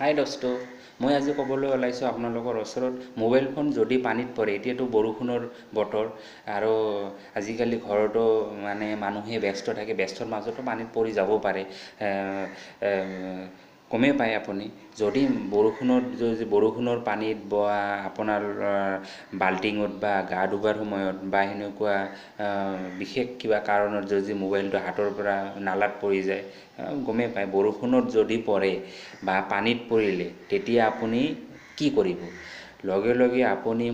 হাই দোস্ত, মই আজি ক'বলৈ ওলাইছোঁ আপোনালোকৰ ওচৰত মোবাইল ফোন যদি পানীত পৰে, এতিয়াতো বৰষুণৰ বতৰ আৰু আজিকালি ঘৰতো মানে মানুহে ব্যস্ত থাকে, ব্যস্তৰ মাজতো পানীত পৰি যাব পাৰে। গমেই পায় আপুনি, যদি বৰষুণৰ পানীত বা আপোনাৰ বাল্টিঙত বা গা ধুবৰ সময়ত বা সেনেকুৱা বিশেষ কিবা কাৰণত যদি মোবাইলটো হাতৰ পৰা নালাত পৰি যায়, গমেই পায় বৰষুণত যদি পৰে বা পানীত পৰিলে তেতিয়া আপুনি কি কৰিব? লগে লগে আপুনি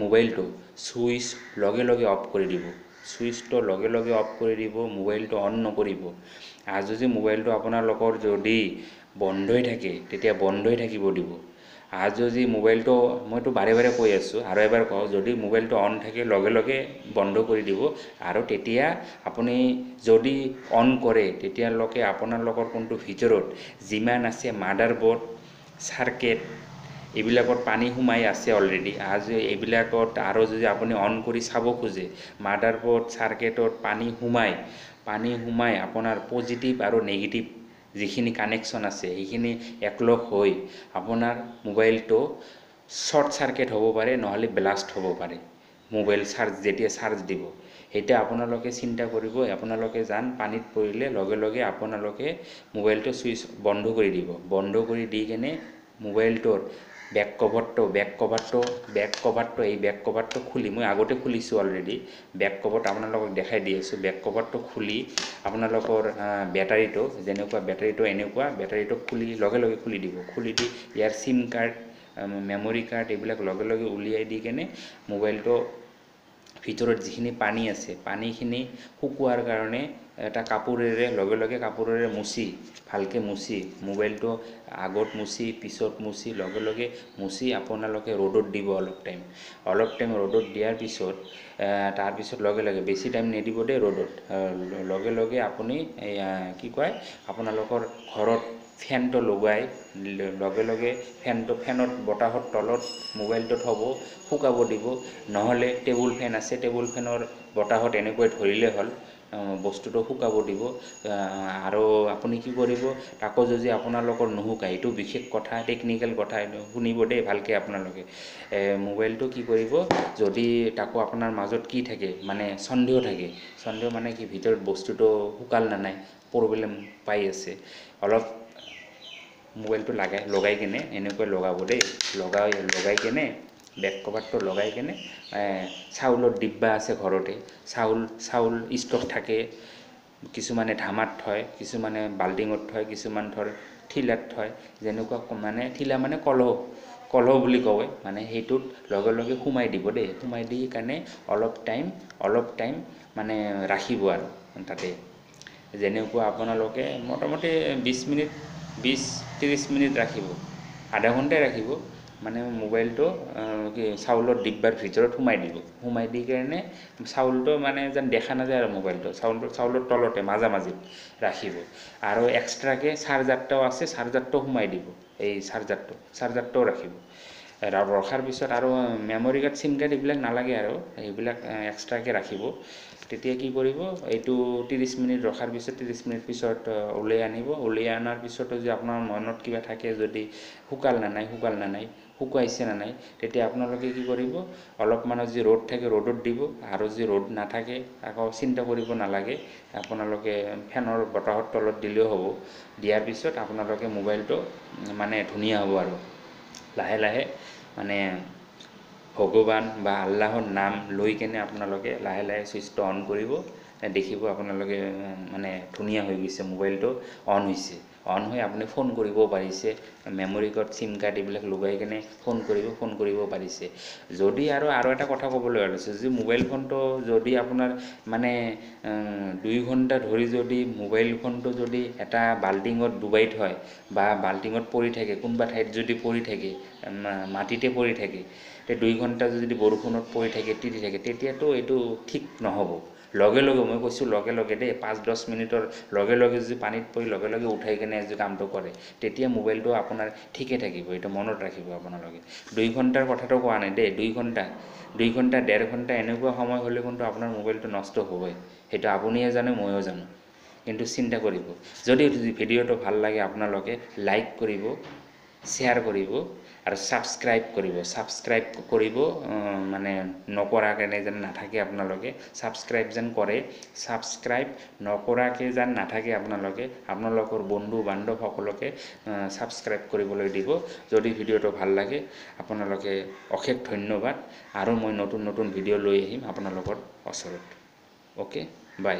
মোবাইলটো ছুইচ লগে লগে অফ কৰি দিব। ছুইচটো লগে লগে অফ কৰি দিব, মোবাইলটো অন নকৰিব। আৰু যদি মোবাইলটো আপোনালোকৰ যদি বন্ধই থাকে তেতিয়া বন্ধই থাকিব দিব। আৰু যদি মোবাইলটো, মইতো বাৰে বাৰে কৈ আছোঁ আৰু এবাৰ কওঁ, যদি মোবাইলটো অন থাকে লগে লগে বন্ধ কৰি দিব। আৰু তেতিয়া আপুনি যদি অন কৰে তেতিয়ালৈকে আপোনালোকৰ কোনটো ভিতৰত যিমান আছে মাডাৰবোৰ্ড, চাৰ্কিট, এইবিলাকত পানী সোমাই আছে অলৰেডি। আজি এইবিলাকত আৰু যদি আপুনি অন কৰি চাব খোজে, মাডাৰবোৰ্ড চাৰ্কিটত পানী সোমাই আপোনাৰ পজিটিভ আৰু নেগেটিভ যিখিনি কানেকশ্যন আছে সেইখিনি একলগ হৈ আপোনাৰ মোবাইলটো শ্বৰ্ট চাৰ্কিট হ'ব পাৰে, নহ'লে ব্লাষ্ট হ'ব পাৰে। মোবাইল যেতিয়া চাৰ্জ দিব, এতিয়া আপোনালোকে চিন্তা কৰিব, আপোনালোকে পানীত পৰিলে লগে লগে আপোনালোকে মোবাইলটো ছুইচ বন্ধ কৰি দিব। বন্ধ কৰি দি কেনে মোবাইলটোৰ বেক কভাৰটো খুলি, মই আগতে খুলিছোঁ অলৰেডি, বেক কভাৰটো আপোনালোকক দেখাই দি আছোঁ। বেক কভাৰটো খুলি আপোনালোকৰ বেটাৰীটো, যেনেকুৱা বেটাৰীটো খুলি লগে লগে খুলি দিব। খুলি দি ইয়াৰ চিম কাৰ্ড, মেমৰি কাৰ্ড এইবিলাক লগে লগে উলিয়াই দি কেনে মোবাইলটো ভিতৰত যিখিনি পানী আছে পানীখিনি শুকোৱাৰ কাৰণে এটা কাপোৰেৰে ভালকৈ মুচি, মোবাইলটো আগত মুচি পিছত মুচি লগে লগে মুচি আপোনালোকে ৰ'দত দিব অলপ টাইম ৰ'দত দিয়াৰ পিছত তাৰপিছত লগে লগে বেছি টাইম নিদিব দেই ৰ'দত। লগে লগে আপুনি আপোনালোকৰ ঘৰত ফেনটো লগাই লগে লগে ফেনৰ বতাহৰ তলত মোবাইলটো থ'ব, শুকাব দিব। নহ'লে টেবুল ফেন আছে, টেবুল ফেনৰ বতাহত এনেকৈ ধৰিলে হ'ল, বস্তুটো শুকাব দিব। আৰু আপুনি কি কৰিব, তাকো যদি আপোনালোকৰ নুশুকায়, এইটো বিশেষ কথা, টেকনিকেল কথা, এইটো শুনিব দেই ভালকৈ আপোনালোকে। মোবাইলটো কি কৰিব, যদি তাকো আপোনাৰ মাজত কি থাকে, মানে সন্দেহ থাকে, সন্দেহ মানে কি ভিতৰত বস্তুটো শুকাল নে নাই, প্ৰব্লেম পাই আছে, অলপ মোবাইলটো লগাই কেনে এনেকৈ লগাব দেই। লগাই কেনে বেক কভাৰটো লগাই কেনে, চাউলৰ ডিব্বা আছে ঘৰতে, চাউল ষ্টক থাকে, কিছুমানে ধামাত থয়, কিছুমানে বাল্টিঙত থয়, কিছুমান ঠিলাত থয়, যেনেকুৱা ঠিলা মানে কলহ বুলি কয়, মানে সেইটোত লগে লগে সোমাই দিব দেই। সোমাই দি কাৰণে অলপ টাইম মানে ৰাখিব আৰু তাতে। যেনেকুৱা আপোনালোকে মোটামুটি 20-30 মিনিট ৰাখিব, আধা ঘণ্টাই ৰাখিব। মানে মোবাইলটো চাউলৰ ডিব্বাৰ ভিতৰত সোমাই দি কাৰণে চাউলটো মানে যেন দেখা নাযায় আৰু মোবাইলটো চাউলৰ তলতে মাজামাজিত ৰাখিব। আৰু এক্সট্ৰাকৈ চাৰ্জাৰটাও আছে, চাৰ্জাৰটো সোমাই দিব, এই চাৰ্জাৰটোও ৰাখিব। ৰখাৰ পিছত আৰু মেমৰি কাৰ্ড, চিম কাৰ্ড এইবিলাক নালাগে আৰু, এইবিলাক এক্সট্ৰাকৈ ৰাখিব। তেতিয়া কি কৰিব, এইটো 30 মিনিট ৰখাৰ পিছত 30 মিনিট পিছত উলিয়াই আনিব। উলিয়াই অনাৰ পিছতো যদি আপোনাৰ মনত কিবা থাকে, যদি শুকাল নে নাই, শুকুৱাইছে নে নাই, তেতিয়া আপোনালোকে কি কৰিব, অলপমান যদি ৰ'দ থাকে ৰ'দত দিব। আৰু যদি ৰ'দ নাথাকে আকৌ চিন্তা কৰিব নালাগে, আপোনালোকে ফেনৰ বতাহৰ তলত দিলেও হ'ব। দিয়াৰ পিছত আপোনালোকে মোবাইলটো মানে ধুনীয়া হ'ব আৰু লাহে লাহে মানে ভগৱান বা আল্লাহৰ নাম লৈ কেনে আপোনালোকে লাহে লাহে ছুইচটো অন কৰিব। দেখিব আপোনালোকে মানে ধুনীয়া হৈ গৈছে, মোবাইলটো অন হৈছে। অন হৈ আপুনি ফোন কৰিব পাৰিছে, মেমৰি কাৰ্ড, চিম কাৰ্ড এইবিলাক লগাই কেনে ফোন কৰিব পাৰিছে। যদি আৰু এটা কথা ক'বলৈ ওলাইছোঁ, যদি মোবাইল ফোনটো যদি আপোনাৰ মানে 2 ঘণ্টা ধৰি যদি মোবাইল ফোনটো যদি এটা বাল্টিঙত ডুবাই থয় বা বাল্টিঙত পৰি থাকে, কোনোবা ঠাইত যদি পৰি থাকে, মাটিতে পৰি থাকে, 2 ঘণ্টা যদি বৰষুণত পৰি থাকে, তিতি থাকে, তেতিয়াতো এইটো ঠিক নহ'ব। লগে লগে, মই কৈছোঁ লগে লগে দেই, 5-10 মিনিটৰ লগে লগে যদি পানীত পৰি লগে লগে উঠাই কেনে যদি কামটো কৰে, তেতিয়া মোবাইলটো আপোনাৰ ঠিকে থাকিব। এইটো মনত ৰাখিব আপোনালোকে। 2 ঘণ্টাৰ কথাটো কোৱা নাই দেই, 2 ঘণ্টা, 1.5 ঘণ্টা এনেকুৱা সময় হ'লে কিন্তু আপোনাৰ মোবাইলটো নষ্ট হ'বই। সেইটো আপুনিয়ে জানে, ময়ো জানো। কিন্তু চিন্তা কৰিব যদি ভিডিঅ'টো ভাল লাগে আপোনালোকে লাইক কৰিব শ্বেয়াৰ কৰিব আৰু ছাবস্ক্ৰাইব কৰিব মানে নকৰাকৈ যেন নাথাকে আপোনালোকে ছাবস্ক্ৰাইব যেন কৰে ছাবস্ক্ৰাইব নকৰাকৈ যেন নাথাকে আপোনালোকৰ বন্ধু বান্ধৱ সকলোকে ছাবস্ক্ৰাইব কৰিবলৈ দিব যদি ভিডিঅ'টো ভাল লাগে আপোনালোকে অশেষ ধন্যবাদ আৰু মই নতুন ভিডিঅ' লৈ আহিম আপোনালোকৰ ওচৰত অ'কে বাই